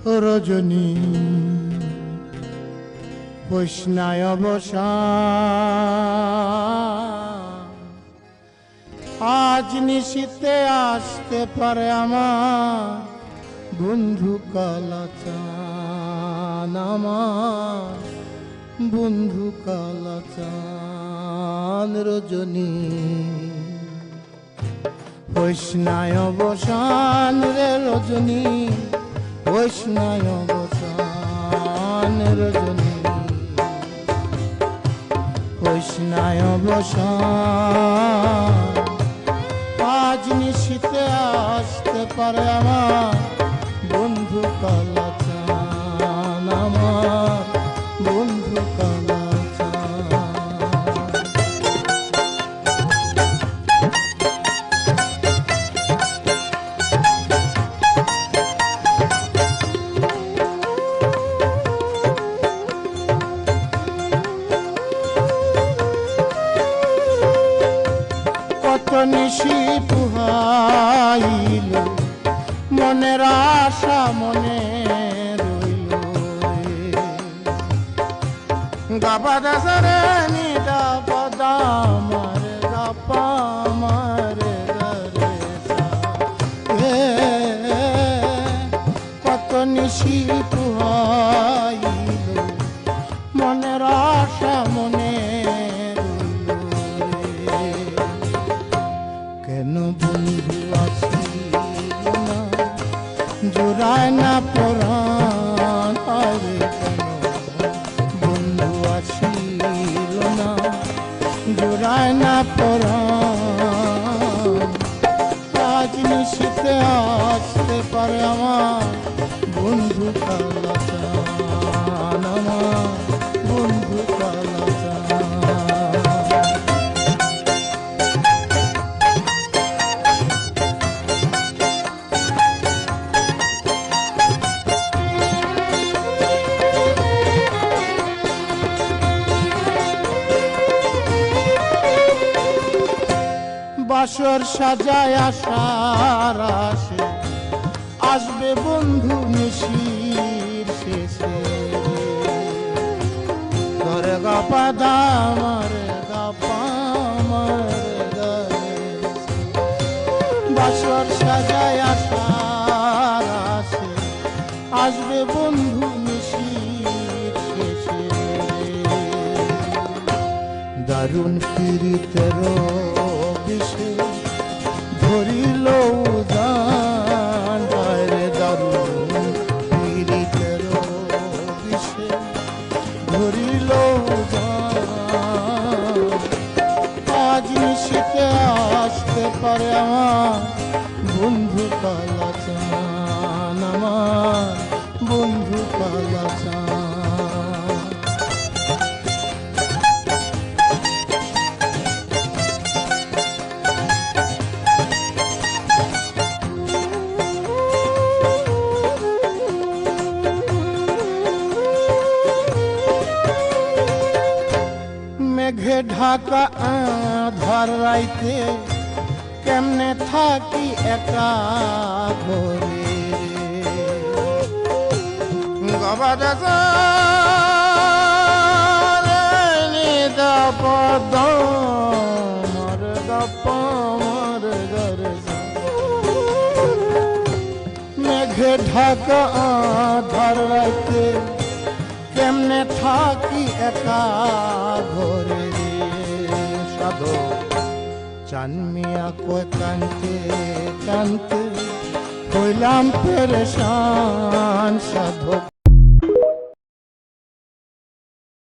রজনী বৈষ্ণায় অবসান, আজ নিশীতে আসতে পারে আমার বন্ধু কালাচান, আমার বন্ধু কালাচান। রজনী বৈষ্ণায় অবসান রে রজনী, বৈষ্ণায় অবসান রজনী, বৈষ্ণায় অবসান। আজ নিশীতে আসতে পারে আমার বন্ধু কালাচান, আমার বন্ধু কালাচান। কত নিশি পুহাইল মনের আশা মনে রইল, গাবা দাসরে নিদা পদামার গাপা মারে রে। কত নিশি পুহাইল মনের আশা মনে কেন বন্ধু আসিল না জোড়ায় না পরাণ, কেন বন্ধু আসিল না জোড়ায় না পরাণ। আজ নিশীতে আসতে পারে আমার বন্ধু কালাচান, আমার বন্ধু কালাচান। বাসর সাজায় আসার আসে আসবে বন্ধু নিশির শেষে, ঘরে গাপা দামার গাপা মার। বাসর সাজায় আসার আসে আসবে বন্ধু নিশির শেষে, দারুণ পীড়িতের বিষে ধরিল উদান, রে দারুণ পীড়িতের বিষে ধরিল উদান। আজ নিশীতে আসতে পারে আমার বন্ধু কালাচান, আমার বন্ধু কালাচান। মেঘে ঢাকা আধার রাইতে কেমনে থাকি একা ঘরে, গাবা দাসরে নিদা পদামার গাপা মার গরে। মেঘে ঢাকা আধার রাইতে কেমনে থাকি একা ঘরে সাধো চানমিয়া কয় কানতে কানতে হইলাম পেরেশান সাধক।